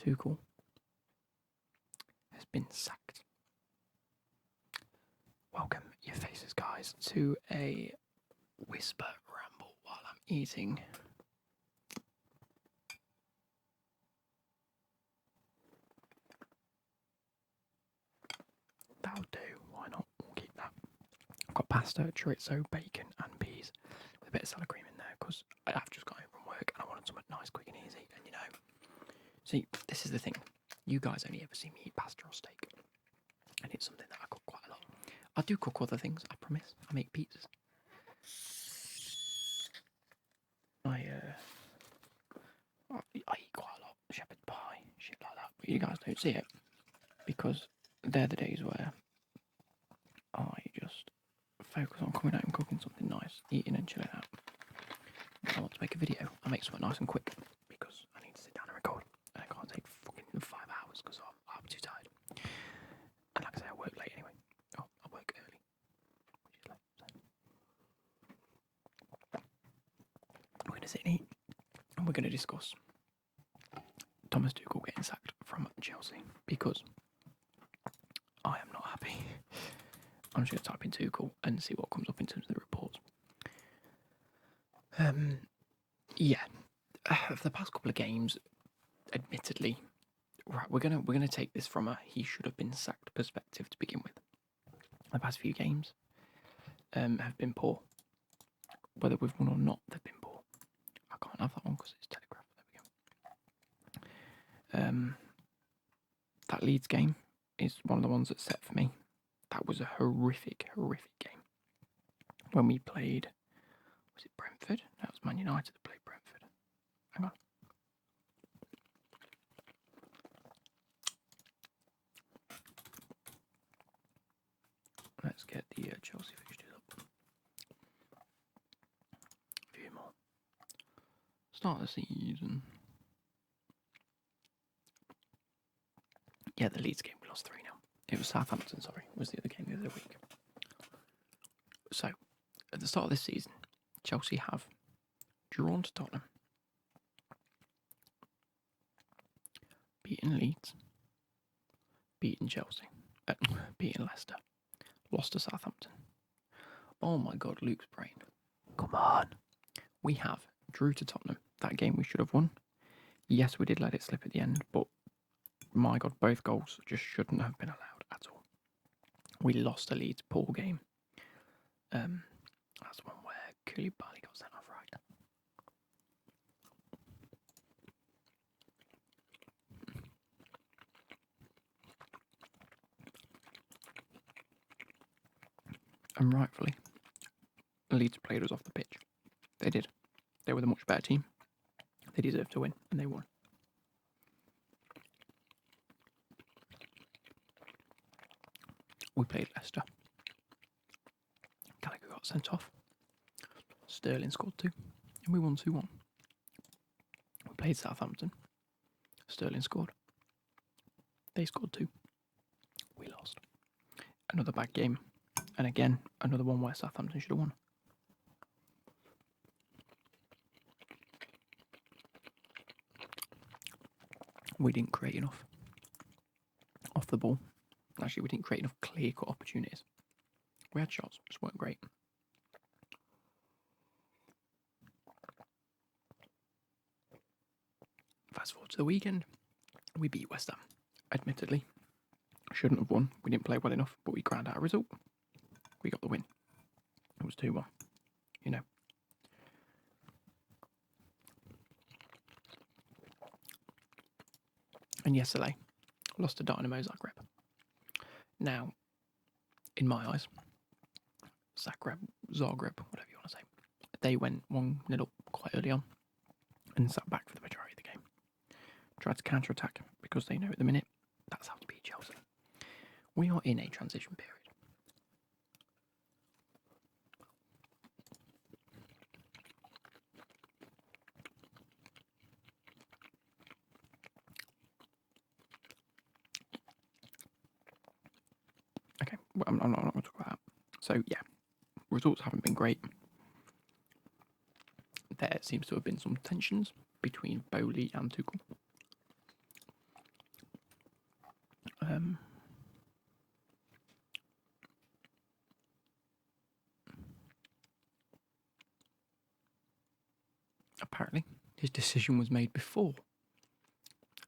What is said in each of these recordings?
Tuchel has been sacked. Welcome, your faces, guys, to a whisper ramble while I'm eating. That'll do. Why not? We'll keep that. I've got pasta, chorizo, bacon, and peas with a bit of salad cream in there because I've just got home from work and I wanted something nice, quick, and easy. And see, this is the thing. You guys only ever see me eat pasta or steak, and it's something that I cook quite a lot. I do cook other things, I promise. I make pizzas. I eat quite a lot. Shepherd's pie, shit like that. But you guys don't see it because they're the days where I just focus on coming out and cooking something nice, eating and chilling out. When I want to make a video, I make something nice and quick because I need to sit down and record. And I can't take fucking 5 hours because I'm too tired. And like I say, I work late anyway. Oh, I work early, which is late. So. We're going to sit and eat, and we're going to discuss Thomas Tuchel getting sacked from Chelsea because I am not happy. I'm just going to type in Tuchel and see what comes up in terms of the reports. Yeah, for the past couple of games, admittedly, right, we're gonna take this from a he should have been sacked perspective to begin with. The past few games have been poor. Whether we've won or not, they've been poor. I can't have that one because it's Telegraph. There we go. That Leeds game is one of the ones that's set for me. That was a horrific game. When we played, was it Brentford? That was Man United that played Brentford. Hang on. Let's get the Chelsea fixtures up. A few more. Start of the season. Yeah, the Leeds game we lost 3-0. It was Southampton, sorry, was the other game the other week. So, at the start of this season, Chelsea have drawn to Tottenham, beaten Leeds, beaten Chelsea, beaten Leicester, lost to Southampton. Oh my God, Luke's brain. Come on. We have drew to Tottenham. That game we should have won. Yes, we did let it slip at the end, but my God, both goals just shouldn't have been allowed at all. We lost a Leeds poor game. That's one where Koulibaly got sent off right. And rightfully, Leeds played us off the pitch. They did. They were the much better team. They deserved to win, and they won. We played Leicester. Gallagher got sent off. Sterling scored 2, and we won 2-1. We played Southampton. Sterling scored. They scored 2. We lost. Another bad game. And again, another one where Southampton should have won. We didn't create enough off the ball. Actually, we didn't create enough clear-cut opportunities. We had shots, just weren't great. Fast forward to the weekend, we beat West Ham. Admittedly, shouldn't have won. We didn't play well enough, but we ground out a result. We got the win. It was 2-1. You know. And yesterday, lost to Dynamo Zagreb. Now, in my eyes, Zagreb, whatever you want to say, they went 1-0 up quite early on and sat back for the majority of the game. Tried to counter-attack because they know at the minute that's how to beat Chelsea. We are in a transition period. Okay, well, I'm not going to talk about that. So, yeah, results haven't been great. There seems to have been some tensions between Bowley and Tuchel. Apparently, his decision was made before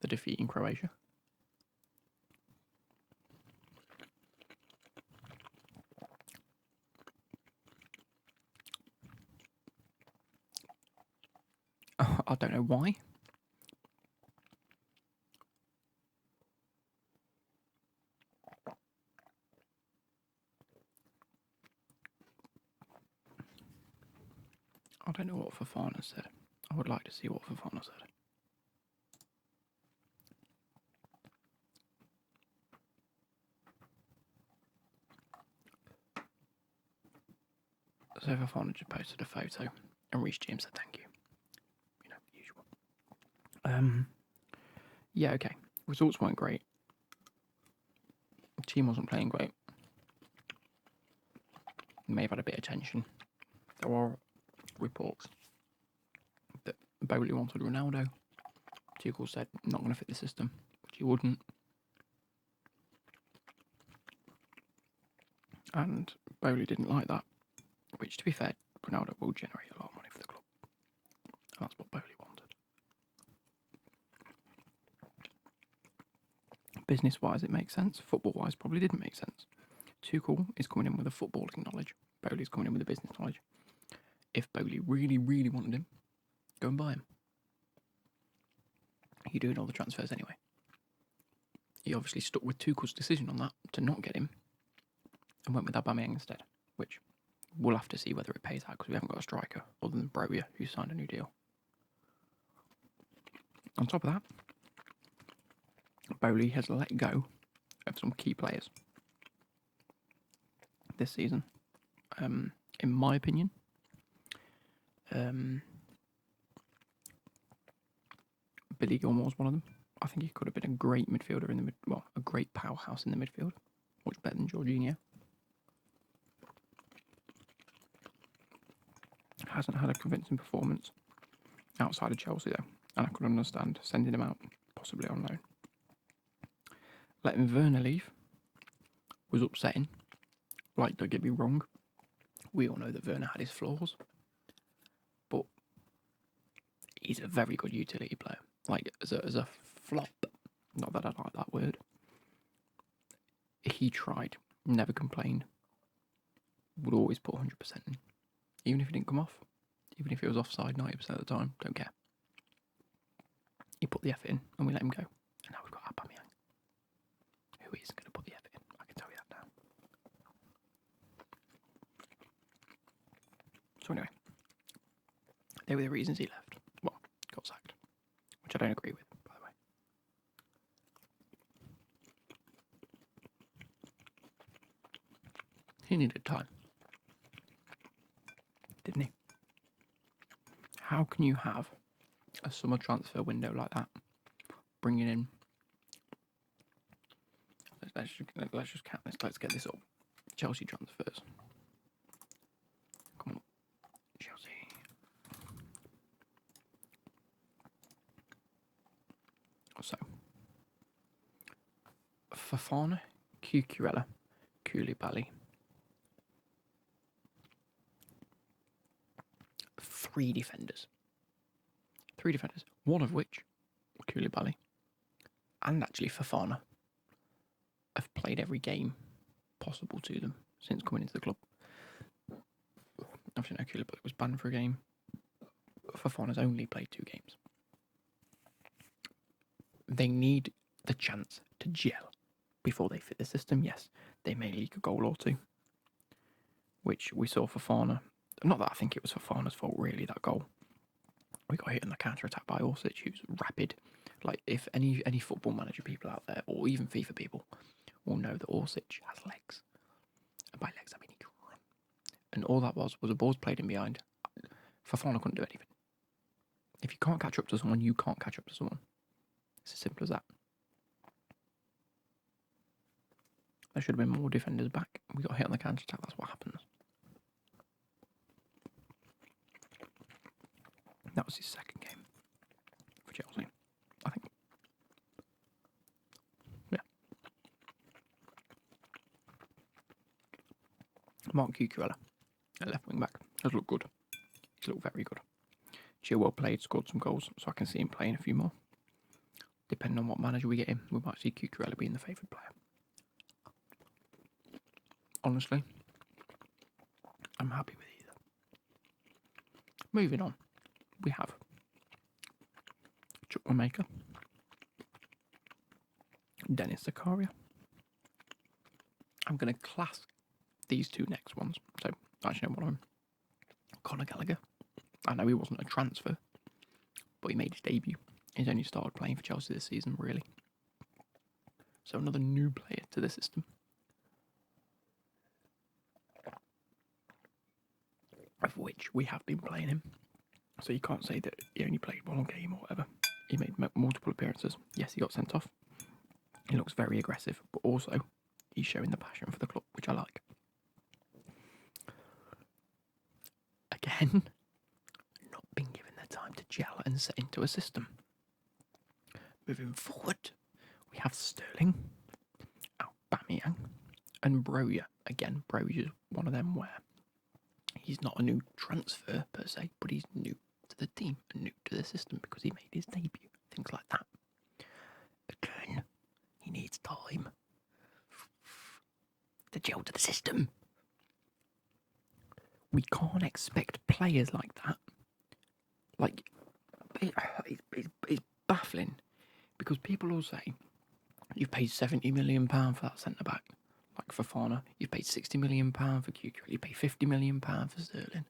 the defeat in Croatia. I don't know why. I don't know what Fofana said. I would like to see what Fofana said. So Fofana just posted a photo and Reece James said thank you. You know, usual. Yeah, okay. Results weren't great. The team wasn't playing great. May have had a bit of tension. There are reports that Bowley wanted Ronaldo. Tuchel said not going to fit the system, which he wouldn't. And Bowley didn't like that, which, to be fair, Ronaldo will generate a lot of money for the club. And that's what Bowley wanted. Business-wise, it makes sense. Football-wise, probably didn't make sense. Tuchel is coming in with a footballing knowledge. Bowley's coming in with a business knowledge. If Bowley really, really wanted him, go and buy him. You're doing all the transfers anyway. He obviously stuck with Tuchel's decision on that to not get him and went with Aubameyang instead, which we'll have to see whether it pays out because we haven't got a striker other than Broja, who signed a new deal. On top of that, Bowley has let go of some key players this season. In my opinion, Billy Gilmore's one of them. I think he could have been a great midfielder in the a great powerhouse in the midfield, much better than Jorginho. Hasn't had a convincing performance outside of Chelsea though, and I could understand sending him out possibly on loan. Letting Werner leave was upsetting. Like, don't get me wrong, we all know that Werner had his flaws, but he's a very good utility player. Like, as a flop, not that I like that word, he tried, never complained, would always put 100% in. Even if he didn't come off, even if he was offside 90% of the time, don't care. He put the effort in and we let him go. And now we've got Aubameyang, who is going to put the effort in, I can tell you that now. So anyway, they were the reasons he left. Well, got sacked, which I don't agree with, by the way. He needed time, didn't he? How can you have a summer transfer window like that, bringing in? Let's just count this. Let's get this up. Chelsea transfers. Come on, Chelsea. So, Fofana, Cucurella, Koulibaly. 3 defenders. 3 defenders. One of which, Koulibaly, and actually Fofana, have played every game possible to them since coming into the club. Obviously, no, Koulibaly was banned for a game. Fofana's only played 2 games. They need the chance to gel before they fit the system. Yes, they may leak a goal or 2, which we saw Fofana. Not that I think it was Fofana's fault, really, that goal. We got hit in the counter-attack by Orsic, who's rapid. Like, if any football manager people out there, or even FIFA people, will know that Orsic has legs. And by legs, I mean he can run. And all that was a ball's played in behind. Fofana couldn't do anything. If you can't catch up to someone, you can't catch up to someone. It's as simple as that. There should have been more defenders back. We got hit on the counter-attack, that's what happens. That was his second game for Chelsea, I think. Yeah. Mark Cucurella at left wing back does look good. He's looked very good. Chilwell played, scored some goals, so I can see him playing a few more. Depending on what manager we get in, we might see Cucurella being the favoured player. Honestly, I'm happy with either. Moving on, we have Chukwuemeka, Dennis Zakaria. I'm going to class these two next ones. So, actually, one of them, Conor Gallagher. I know he wasn't a transfer, but he made his debut. He's only started playing for Chelsea this season, really. So, another new player to the system. Of which we have been playing him. So, you can't say that he only played one game or whatever. He made multiple appearances. Yes, he got sent off. He looks very aggressive, but also he's showing the passion for the club, which I like. Again, not been given the time to gel and set into a system. Moving forward, we have Sterling, Aubameyang, and Broja. Again, Broja's one of them where he's not a new transfer per se, but he's new to the team and new to the system because he made his debut. Things like that. Again, he needs time to gel to the system. We can't expect players like that. Like, it's baffling because people will say, you've paid £70 million for that centre-back, like Fofana. You've paid £60 million for Cucurella. You paid £50 million for Sterling.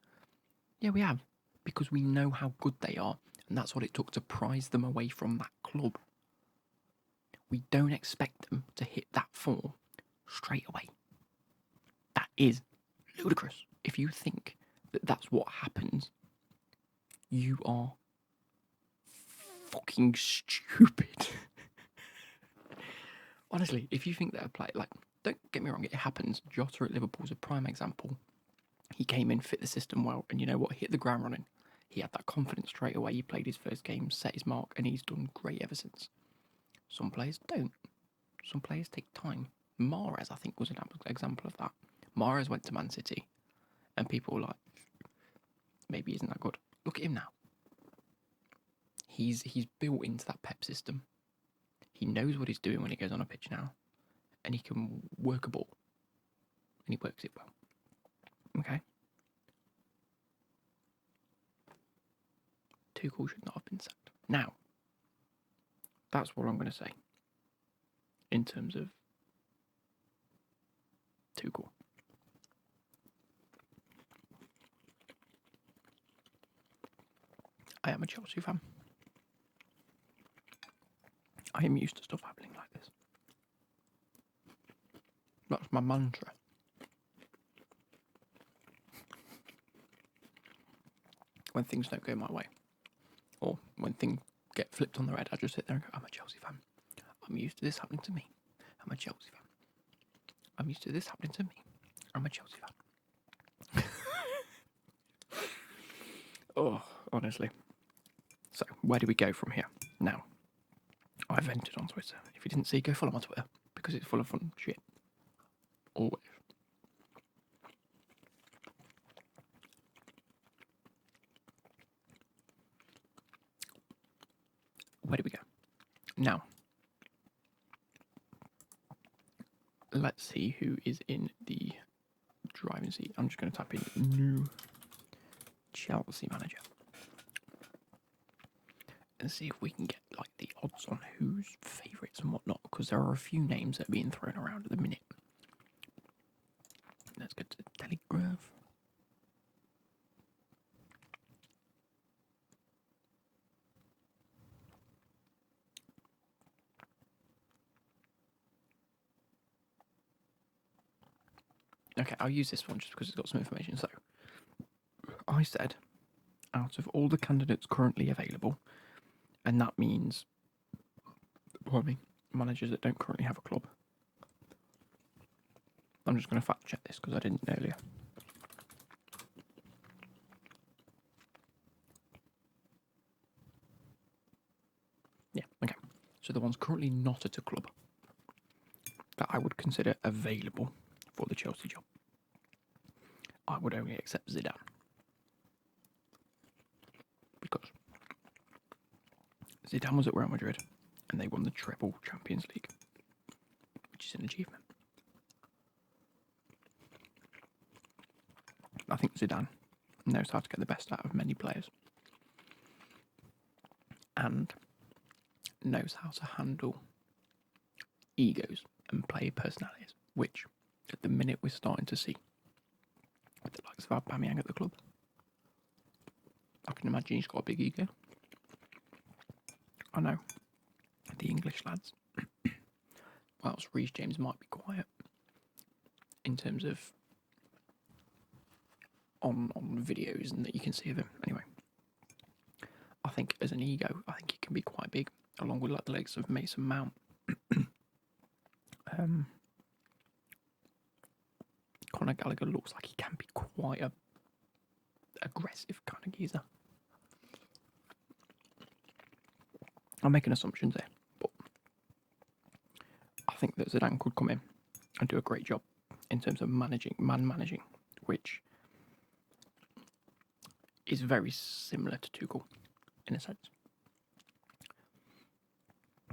Yeah, we have, because we know how good they are, and that's what it took to prize them away from that club. We don't expect them to hit that form straight away. That is ludicrous. If you think that that's what happens, you are fucking stupid. Honestly, if you think that a player, like, don't get me wrong, it happens. Jota at Liverpool is a prime example. He came in, fit the system well, and you know what? Hit the ground running. He had that confidence straight away. He played his first game, set his mark, and he's done great ever since. Some players don't. Some players take time. Mahrez, I think, was an example of that. Mahrez went to Man City, and people were like, maybe he isn't that good. Look at him now. He's built into that Pep system. He knows what he's doing when he goes on a pitch now, and he can work a ball, and he works it well. Okay? Tuchel should not have been sacked. Now, that's what I'm going to say in terms of Tuchel. I am a Chelsea fan. I am used to stuff happening like this. That's my mantra. When things don't go my way, or when things get flipped on their head, I just sit there and go, I'm a Chelsea fan. I'm used to this happening to me. I'm a Chelsea fan. I'm used to this happening to me. I'm a Chelsea fan. Oh, honestly. So, where do we go from here? Now, I vented on Twitter. If you didn't see, go follow my Twitter, because it's full of fun shit. Always. Where do we go? Now, let's see who is in the driving seat. I'm just going to type in new Chelsea manager and see if we can get like the odds on who's favourites and whatnot, because there are a few names that are being thrown around at the minute. Let's go to the Telegraph. Okay, I'll use this one just because it's got some information. So, I said, out of all the candidates currently available, and that means, managers that don't currently have a club. I'm just going to fact check this because I didn't earlier. Yeah, okay. So the ones currently not at a club that I would consider available for the Chelsea job. I would only accept Zidane. Because Zidane was at Real Madrid and they won the treble Champions League, which is an achievement. I think Zidane knows how to get the best out of many players and knows how to handle egos and play personalities, which at the minute we're starting to see with the likes of Aubameyang at the club. I can imagine he's got a big ego. I know the English lads, whilst Reece James might be quiet in terms of on videos and that you can see of him. Anyway, I think as an ego, I think he can be quite big, along with like the legs of Mason Mount. Conor Gallagher looks like he can be quite a aggressive kind of geezer. I'm making assumptions there, but I think that Zidane could come in and do a great job in terms of managing, which is very similar to Tuchel in a sense.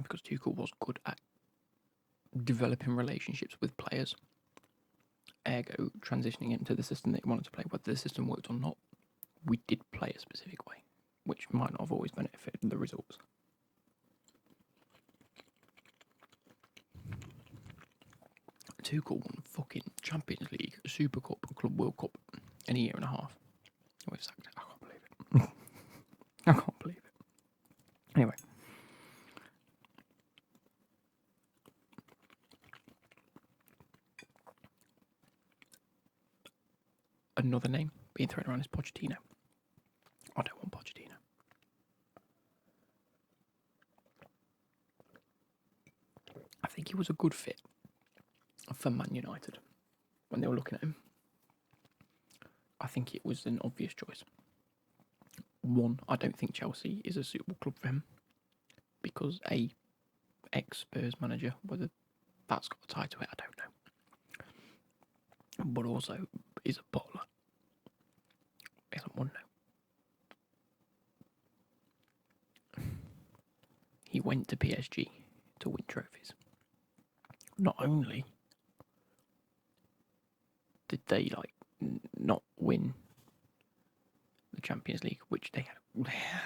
Because Tuchel was good at developing relationships with players, ergo transitioning into the system that he wanted to play. Whether the system worked or not, we did play a specific way, which might not have always benefited the results. Tuchel won fucking Champions League, Super Cup, Club World Cup in a year and a half. We've sacked it. I can't believe it. I can't believe it. Anyway. Another name being thrown around is Pochettino. I don't want Pochettino. I think he was a good fit for Man United when they were looking at him. I think it was an obvious choice. One, I don't think Chelsea is a suitable club for him because a ex-Spurs manager, whether that's got a tie to it, I don't know. But also, is a bottler. He hasn't won now. He went to PSG to win trophies. Not only did they not win the Champions League, which they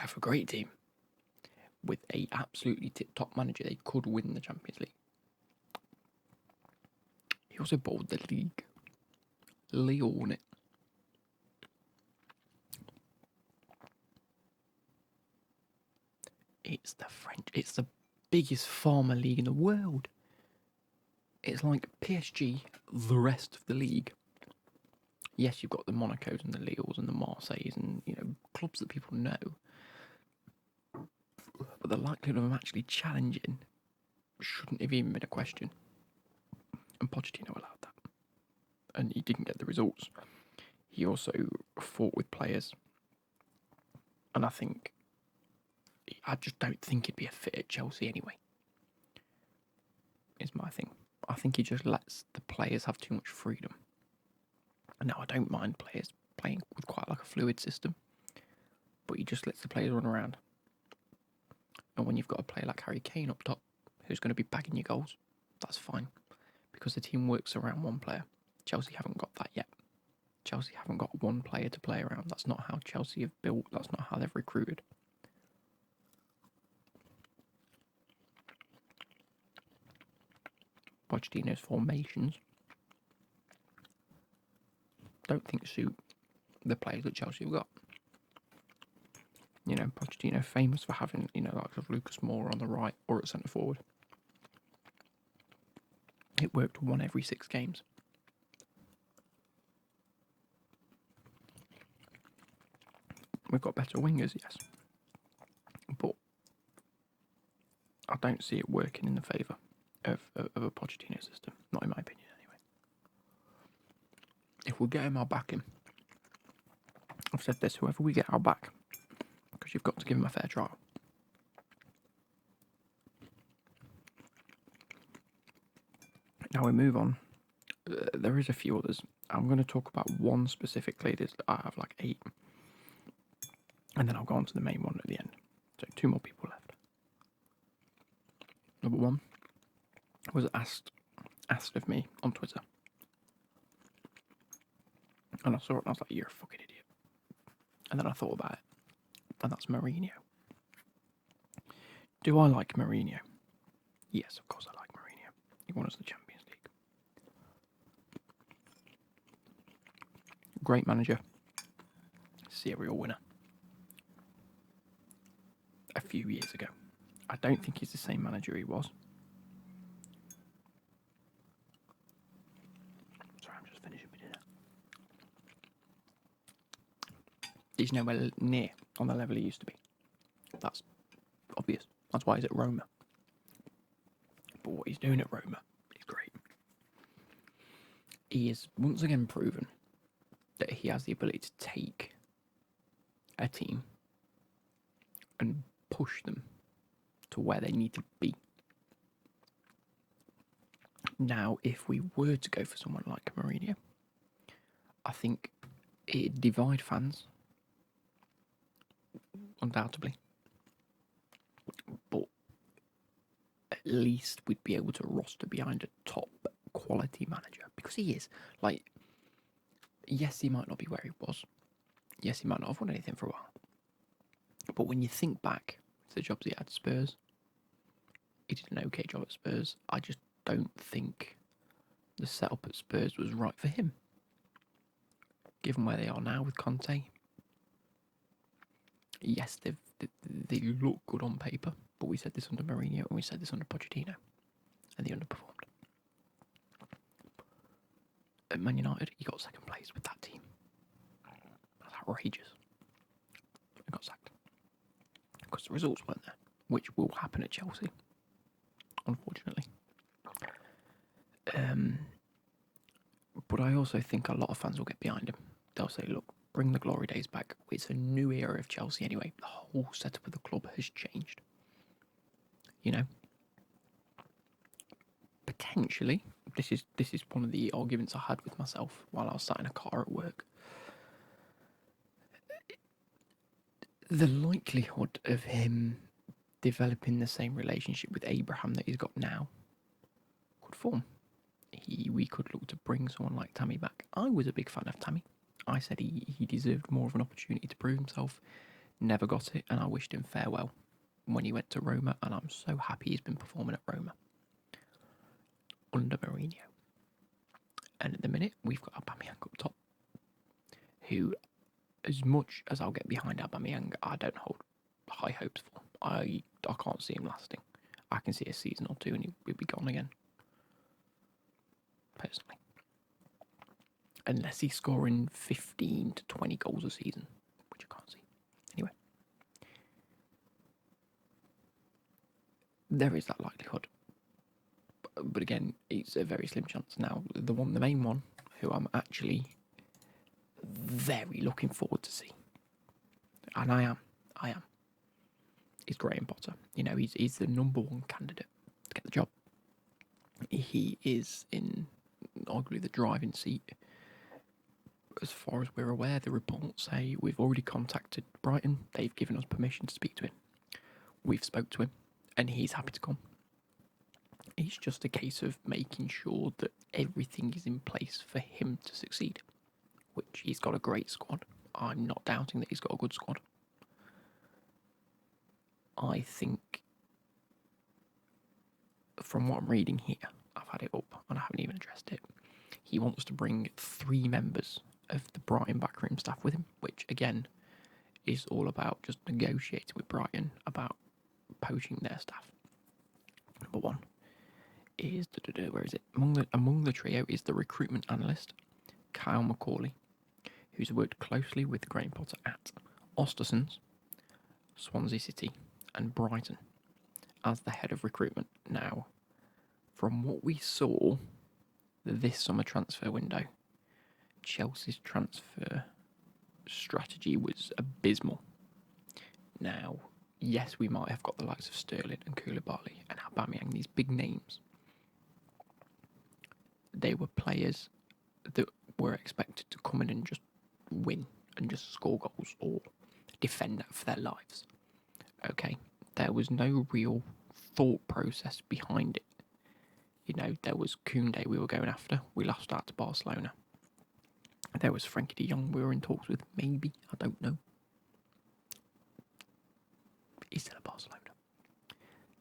have a great team with a absolutely tip-top manager, they could win the Champions League. He also bowled the league. Lille won it. It's the biggest farmer league in the world. It's like PSG, the rest of the league. Yes, you've got the Monacos and the Lilles and the Marseilles and, clubs that people know. But the likelihood of them actually challenging shouldn't have even been a question. And Pochettino allowed that. And he didn't get the results. He also fought with players. And I just don't think he'd be a fit at Chelsea anyway. Is my thing. I think he just lets the players have too much freedom. Now, I don't mind players playing with quite like a fluid system, but he just lets the players run around. And when you've got a player like Harry Kane up top, who's going to be bagging your goals, that's fine, because the team works around one player. Chelsea haven't got that yet. Chelsea haven't got one player to play around. That's not how Chelsea have built. That's not how they've recruited. Pochettino's formations don't think suit the players that Chelsea have got. Pochettino famous for having, like of Lucas Moura on the right or at centre forward. It worked 1 every 6 games. We've got better wingers, yes. But I don't see it working in the favour of a Pochettino system. Not in my opinion, anyway. If we get him, I'll back him. I've said this, whoever we get, I'll back. Because you've got to give him a fair trial. Now we move on. There is a few others. I'm going to talk about one specifically. I have like 8. And then I'll go on to the main one at the end. So 2 more people left. Number 1 was asked of me on Twitter. And I saw it and I was like, you're a fucking idiot. And then I thought about it. And that's Mourinho. Do I like Mourinho? Yes, of course I like Mourinho. He won us the Champions League. Great manager. Serial winner. A few years ago. I don't think he's the same manager he was. Sorry, I'm just finishing my dinner. He's nowhere near on the level he used to be. That's obvious. That's why he's at Roma. But what he's doing at Roma is great. He has once again proven that he has the ability to take a team and push them to where they need to be. Now, if we were to go for someone like Mourinho, I think it'd divide fans, undoubtedly. But at least we'd be able to roster behind a top quality manager, because he is. Like, yes, he might not be where he was. Yes, he might not have won anything for a while. But when you think back to the jobs he had at Spurs, he did an okay job at Spurs. I just don't think the setup at Spurs was right for him. Given where they are now with Conte, yes, they look good on paper, but we said this under Mourinho and we said this under Pochettino, and they underperformed. At Man United, he got second place with that team. That's outrageous. He got sacked because the results weren't there, which will happen at Chelsea, unfortunately. But I also think a lot of fans will get behind him. They'll say, look, bring the glory days back. It's a new era of Chelsea anyway. The whole setup of the club has changed. You know? Potentially, this is one of the arguments I had with myself while I was sat in a car at work. The likelihood of him developing the same relationship with Abraham that he's got now could form. We could look to bring someone like Tammy back. I was a big fan of Tammy. I said he deserved more of an opportunity to prove himself. Never got it, and I wished him farewell when he went to Roma, and I'm so happy he's been performing at Roma under Mourinho. And at the minute, we've got Aubameyang up top, who, as much as I'll get behind Aubameyang, I don't hold high hopes for. I can't see him lasting. I can see a season or two and he'll be gone again. Personally. Unless he's scoring 15 to 20 goals a season, which I can't see. Anyway. There is that likelihood. But again, it's a very slim chance. Now, the main one, who I'm actually very looking forward to see, and I am, is Graham Potter. You know, he's the number one candidate to get the job. He is in arguably the driving seat. As far as we're aware, the reports say we've already contacted Brighton. They've given us permission to speak to him. We've spoke to him, and he's happy to come. It's just a case of making sure that everything is in place for him to succeed, which he's got a great squad. I'm not doubting that he's got a good squad. I think, from what I'm reading here, I've had it up and I haven't even addressed it, he wants to bring 3 members of the Brighton backroom staff with him, which again is all about just negotiating with Brighton about poaching their staff. Number 1 is, where is it? Among the trio is the recruitment analyst, Kyle McCauley, who's worked closely with Graham Potter at Ostersons, Swansea City and Brighton as the head of recruitment. Now, from what we saw this summer transfer window, Chelsea's transfer strategy was abysmal. Now, yes, we might have got the likes of Sterling and Koulibaly and Aubameyang, these big names. They were players that were expected to come in and just win and just score goals or defend for their lives. Okay, there was no real thought process behind it. You know, there was Koundé we were going after. We lost out to Barcelona. There was Frankie de Jong we were in talks with. Maybe, I don't know. He's still at Barcelona.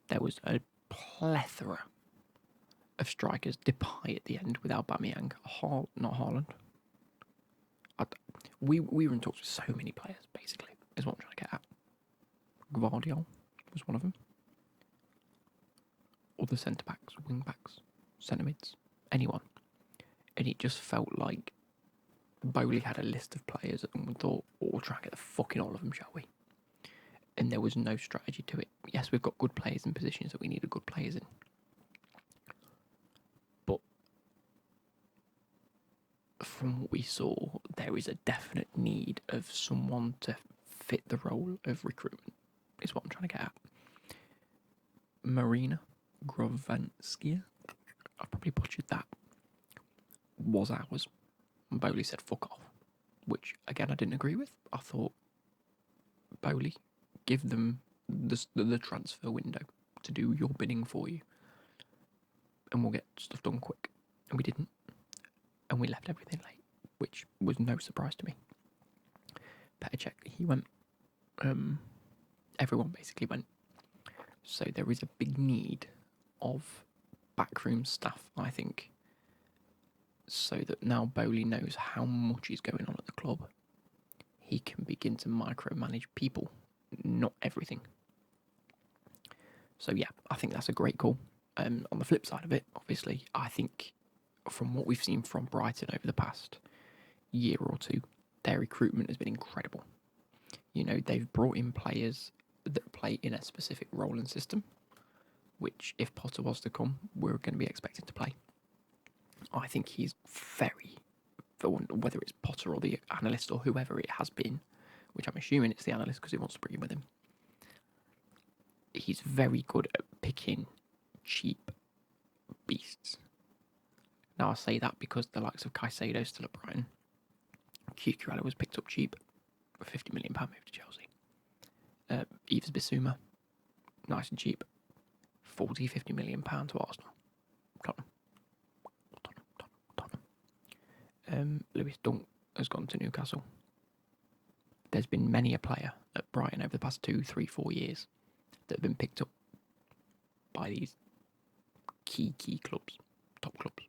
There was a plethora of strikers. Depay at the end with Aubameyang. Not Haaland. We were in talks with so many players, basically, is what I'm trying to get at. Gvardiol was one of them. Other centre-backs, wing-backs, centre-mids, anyone. And it just felt like Bowley had a list of players and we thought, we'll try and get the fucking all of them, shall we? And there was no strategy to it. Yes, we've got good players in positions that we needed good players in. But from what we saw, there is a definite need of someone to fit the role of recruitment, is what I'm trying to get at. Marina Grovanskia, I probably butchered that, was ours. And Bowley said fuck off, which again I didn't agree with. I thought, Bowley, give them the transfer window to do your bidding for you and we'll get stuff done quick. And we didn't. And we left everything late, which was no surprise to me. Petr, he went. Everyone basically went. So there is a big need of backroom staff, I think, so that now Bowley knows how much is going on at the club. He can begin to micromanage people, not everything. So yeah, I think that's a great call. On the flip side of it, obviously, I think from what we've seen from Brighton over the past year or two, their recruitment has been incredible. You know, they've brought in players that play in a specific role and system, which, if Potter was to come, we're going to be expected to play. I think he's very, whether it's Potter or the analyst or whoever it has been, which I'm assuming it's the analyst because he wants to bring him with him, he's very good at picking cheap beasts. Now I say that because the likes of Caicedo still at Brighton. Cucurella was picked up cheap for £50 million move to Chelsea. Yves Bissouma, nice and cheap, £40-50 million to Arsenal. Tottenham. Lewis Dunk has gone to Newcastle. There's been many a player at Brighton over the past 2, 3, 4 years that have been picked up by these key clubs, top clubs.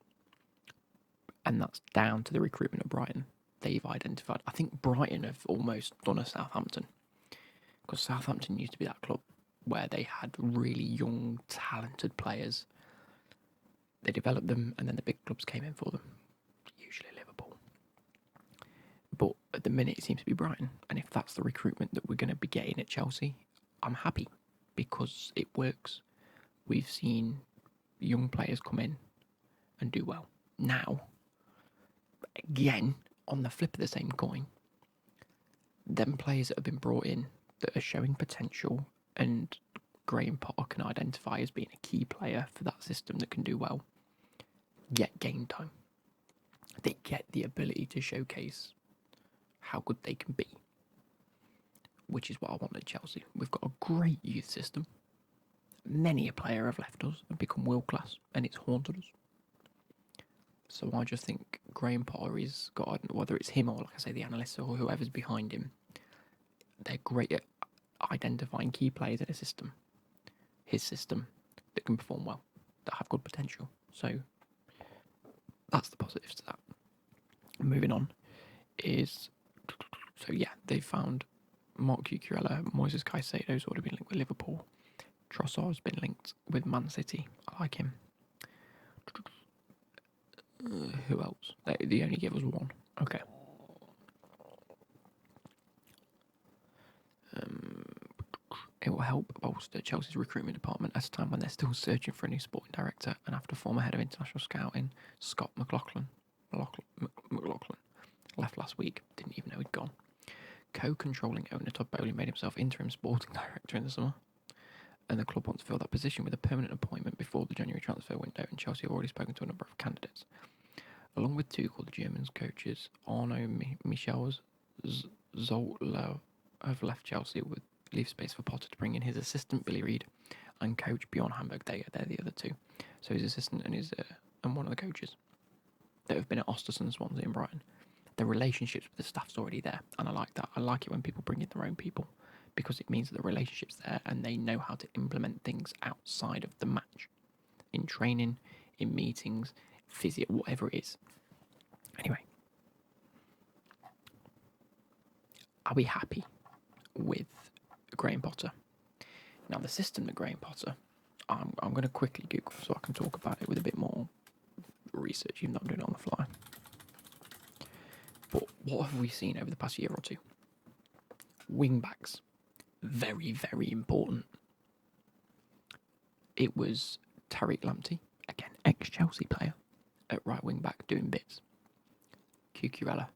And that's down to the recruitment of Brighton. They've identified, I think Brighton have almost done a Southampton, because Southampton used to be that club where they had really young, talented players. They developed them and then the big clubs came in for them, usually Liverpool. But at the minute it seems to be Brighton, and if that's the recruitment that we're going to be getting at Chelsea, I'm happy because it works. We've seen young players come in and do well. Now, again, on the flip of the same coin, them players that have been brought in that are showing potential and Graham Potter can identify as being a key player for that system that can do well, get game time. They get the ability to showcase how good they can be, which is what I want at Chelsea. We've got a great youth system. Many a player have left us and become world class, and it's haunted us. So I just think Graham Potter is got, whether it's him or, like I say, the analysts or whoever's behind him, they're great at identifying key players in a system, his system, that can perform well, that have good potential. So that's the positives to that. Moving on is, so yeah, they found Mark Cucurella, Moises Caicedo's already been linked with Liverpool. Trossard's been linked with Man City. I like him. Who else? They only gave us one. Okay. It will help bolster Chelsea's recruitment department at a time when they're still searching for a new sporting director, and after former head of international scouting Scott McLaughlin left last week, didn't even know he'd gone. Co-controlling owner Todd Bowley made himself interim sporting director in the summer, and the club wants to fill that position with a permanent appointment before the January transfer window, and Chelsea have already spoken to a number of candidates. Along with Tuchel, the Germans coaches Arno Michels Zoltler have left Chelsea with leave space for Potter to bring in his assistant Billy Reid and coach Bjorn Hamburg. They're the other two. So his assistant and one of the coaches that have been at Ostersund, Swansea and Brighton. The relationships with the staff's already there, and I like that. I like it when people bring in their own people because it means that the relationship's there and they know how to implement things outside of the match, in training, in meetings, physio, whatever it is. Anyway, are we happy with Graham Potter? Now, the system that Graham Potter, I'm going to quickly Google so I can talk about it with a bit more research, even though I'm doing it on the fly. But what have we seen over the past year or two? Wingbacks. Very, very important. It was Tariq Lamptey, again, ex-Chelsea player, at right wing-back doing bits. Cucurella,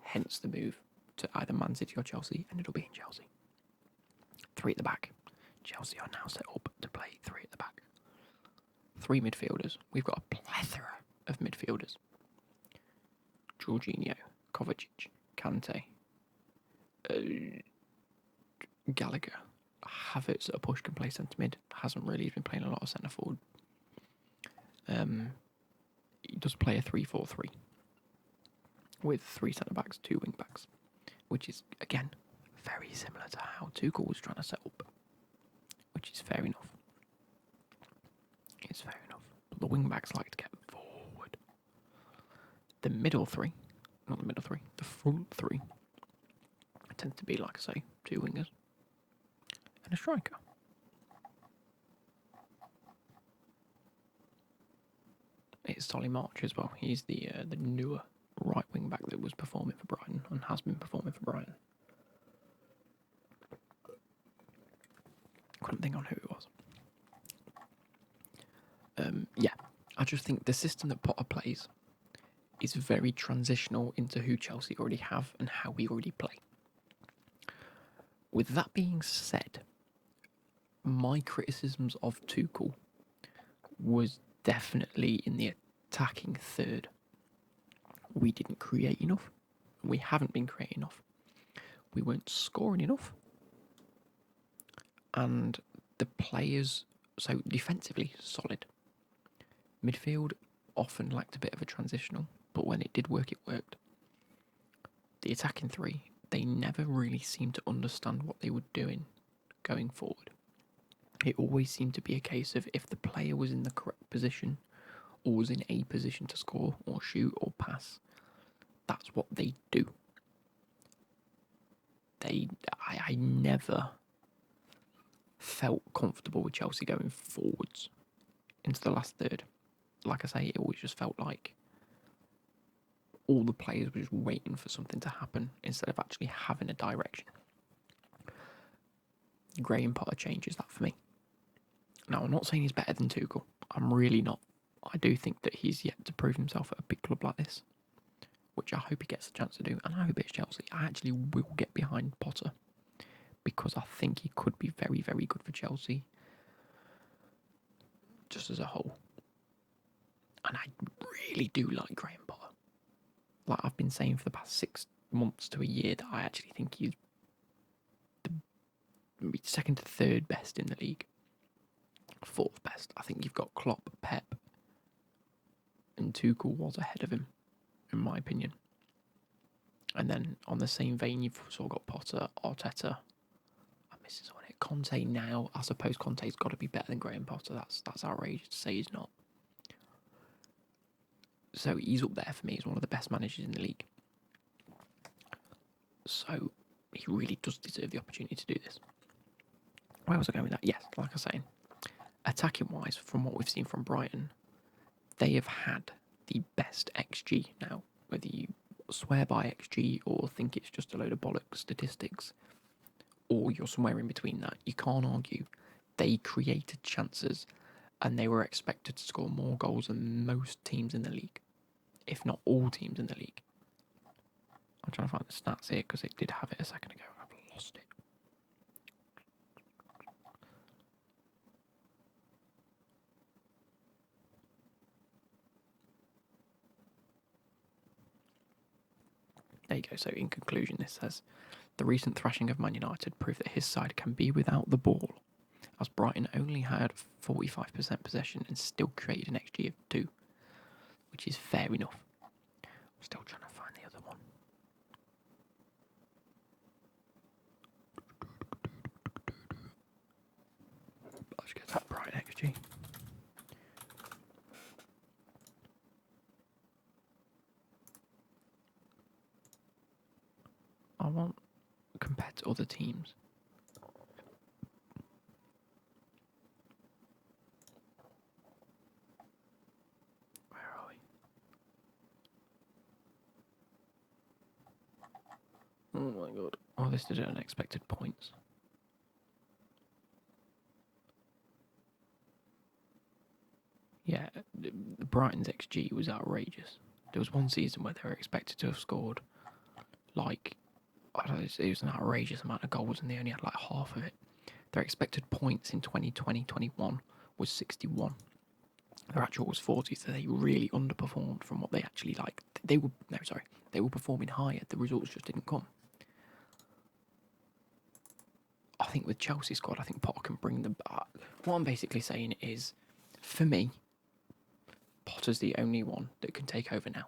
hence the move to either Man City or Chelsea, and it'll be in Chelsea. 3 at the back. Chelsea are now set up to play 3 at the back. 3 midfielders. We've got a plethora of midfielders. Jorginho, Kovacic, Kante, Gallagher, Havertz at a push can play centre mid. Hasn't really been playing a lot of centre forward. He does play a 3-4-3 with 3 centre backs, 2 wing backs, which is again very similar to how Tuchel was trying to set up, which is fair enough. It's fair enough. But the wing backs like to get forward. The middle 3, not the middle 3, the front 3 tends to be, like I say, 2 wingers and a striker. It's Solly March as well. He's the newer right wing back that was performing for Brighton and has been performing for Brighton. Couldn't think on who it was. Yeah, I just think the system that Potter plays is very transitional into who Chelsea already have and how we already play. With that being said, my criticisms of Tuchel was definitely in the attacking third. We didn't create enough. We haven't been creating enough. We weren't scoring enough. And the players, so defensively, solid. Midfield often lacked a bit of a transitional, but when it did work, it worked. The attacking 3, they never really seemed to understand what they were doing going forward. It always seemed to be a case of if the player was in the correct position or was in a position to score or shoot or pass, that's what they do. I never felt comfortable with Chelsea going forwards into the last third. Like I say, it always just felt like all the players were just waiting for something to happen instead of actually having a direction. Graham Potter changes that for me. Now, I'm not saying he's better than Tuchel. I'm really not. I do think that he's yet to prove himself at a big club like this, which I hope he gets a chance to do, and I hope it's Chelsea. I actually will get behind Potter because I think he could be very, very good for Chelsea just as a whole. And I really do like Graham Potter. Like I've been saying for the past 6 months to a year that I actually think he's the second to third best in the league. 4th best. I think you've got Klopp, Pep, and Tuchel was ahead of him, in my opinion. And then on the same vein, you've also got Potter, Arteta. I'm missing someone here. Conte now. I suppose Conte's got to be better than Graham Potter. That's outrageous to say he's not. So he's up there for me. He's one of the best managers in the league. So he really does deserve the opportunity to do this. Where was I going with that? Yes, like I was saying, attacking-wise, from what we've seen from Brighton, they have had the best XG now. Whether you swear by XG or think it's just a load of bollocks statistics, or you're somewhere in between that, you can't argue. They created chances and they were expected to score more goals than most teams in the league, if not all teams in the league. I'm trying to find the stats here because it did have it a second ago. I've lost it. There you go. So in conclusion, this says, the recent thrashing of Man United proved that his side can be without the ball, as Brighton only had 45% possession and still created an XG of 2, which is fair enough. I'm still trying to find the other one. Let's get that Brighton XG. I want compared to other teams. Where are we? Oh my god. Oh, this did unexpected points. Yeah, the Brighton's XG was outrageous. There was one season where they were expected to have scored like, I don't know, it was an outrageous amount of goals and they only had like half of it. Their expected points in 2020-21 was 61. Their actual was 40, so they really underperformed from what they actually like. They were performing higher. The results just didn't come. I think with Chelsea squad, I think Potter can bring them back. What I'm basically saying is, for me, Potter's the only one that can take over now.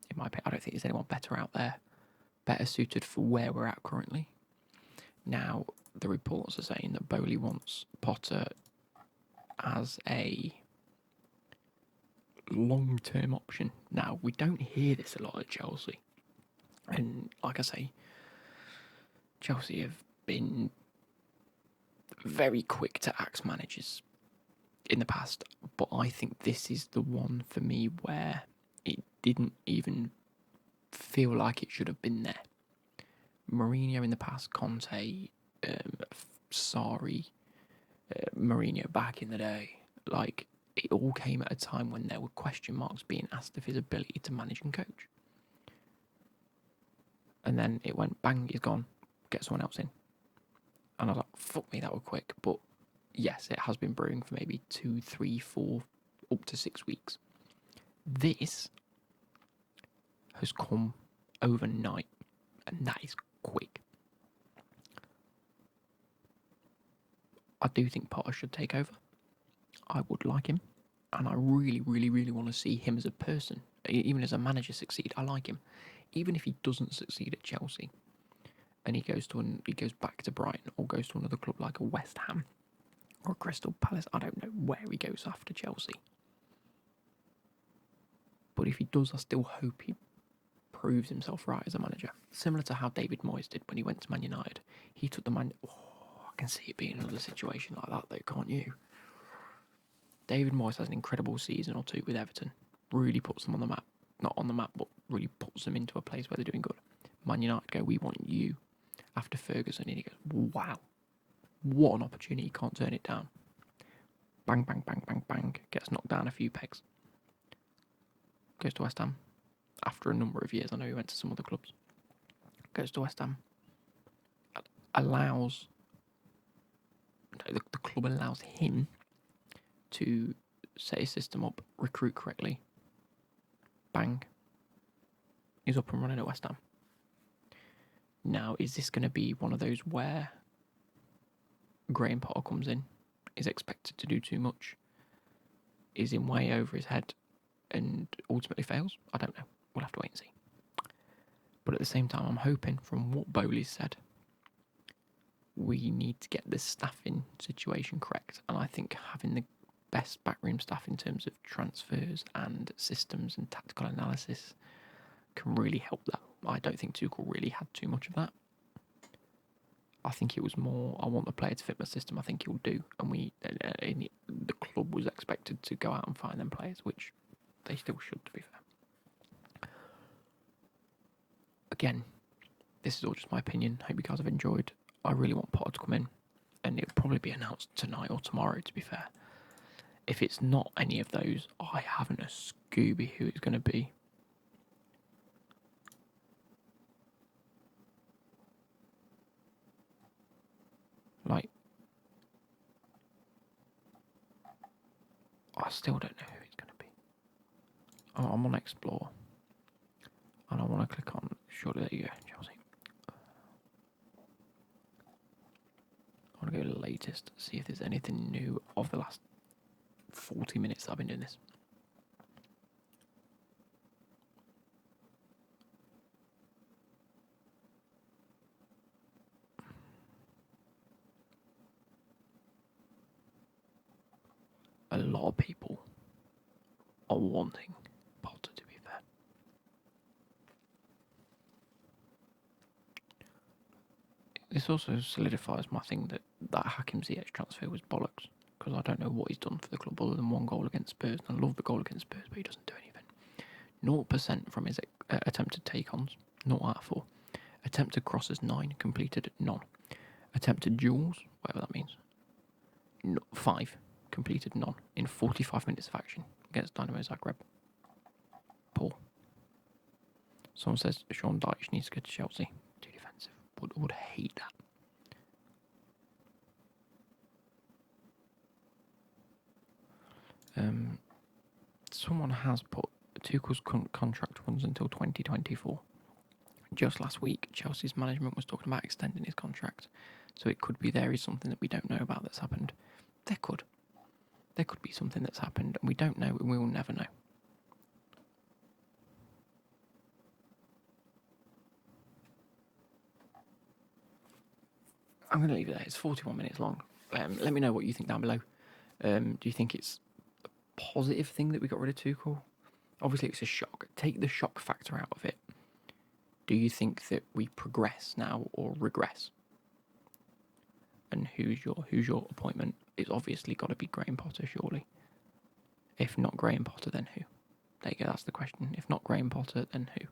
In my opinion, I don't think there's anyone better out there, better suited for where we're at currently. Now, the reports are saying that Bowley wants Potter as a long-term option. Now, we don't hear this a lot at Chelsea. And like I say, Chelsea have been very quick to axe managers in the past, but I think this is the one for me where it didn't even feel like it should have been there. Mourinho in the past, Conte, Sarri, Mourinho back in the day, like, it all came at a time when there were question marks being asked of his ability to manage and coach. And then it went, bang, he's gone, get someone else in. And I was like, fuck me, that was quick. But yes, it has been brewing for maybe 2, 3, 4, up to 6 weeks. This has come overnight, and that is quick. I do think Potter should take over. I would like him, and I really, really, really want to see him as a person, even as a manager, succeed. I like him, even if he doesn't succeed at Chelsea, and he goes back to Brighton or goes to another club like a West Ham or Crystal Palace. I don't know where he goes after Chelsea, but if he does, I still hope he proves himself right as a manager. Similar to how David Moyes did when he went to Man United. He took the man. Oh, I can see it being another situation like that, though, can't you? David Moyes has an incredible season or two with Everton. Really puts them on the map. Not on the map, but really puts them into a place where they're doing good. Man United go, we want you. After Ferguson, and he goes, wow, what an opportunity, can't turn it down. Bang, bang, bang, bang, bang. Gets knocked down a few pegs. Goes to West Ham. After a number of years, I know he went to some other clubs. Goes to West Ham. The club allows him to set his system up, recruit correctly. Bang. He's up and running at West Ham. Now, is this going to be one of those where Graham Potter comes in, is expected to do too much, is in way over his head, and ultimately fails? I don't know. We'll have to wait and see. But at the same time, I'm hoping, from what Bowley said, we need to get the staffing situation correct. And I think having the best backroom staff in terms of transfers and systems and tactical analysis can really help that. I don't think Tuchel really had too much of that. I think it was more, I want the player to fit my system. I think he'll do. And the club was expected to go out and find them players, which they still should, to be fair. Again, this is all just my opinion. Hope you guys have enjoyed. I really want Potter to come in, and it'll probably be announced tonight or tomorrow, to be fair. If it's not any of those, I haven't a Scooby who it's going to be. Like, I still don't know who it's going to be. I'm on Explore, and I want to click on Surely there you go, Chelsea. I want to go to the latest, see if there's anything new of the last 40 minutes that I've been doing this. A lot of people are wanting Potter, to be fair. This also solidifies my thing that Hakim Ziyech transfer was bollocks, because I don't know what he's done for the club other than one goal against Spurs, and I love the goal against Spurs, but he doesn't do anything. 0% from his attempted take-ons, 0 out of 4. Attempted crosses, 9. Completed, none. Attempted duels, whatever that means, 5. Completed, none. In 45 minutes of action against Dynamo Zagreb. Poor. Someone says Sean Dyche needs to go to Chelsea. Too defensive. Would hate that. Someone has put Tuchel's contract runs until 2024. Just last week, Chelsea's management was talking about extending his contract, so it could be there is something that we don't know about that's happened. There could be something that's happened, and we don't know, and we will never know. I'm going to leave it there. It's 41 minutes long. Let me know what you think down below. Do you think it's a positive thing that we got rid of Tuchel? Obviously, it's a shock. Take the shock factor out of it. Do you think that we progress now or regress? And who's your appointment? It's obviously got to be Graham Potter, surely. If not Graham Potter, then who? There you go, that's the question. If not Graham Potter, then who?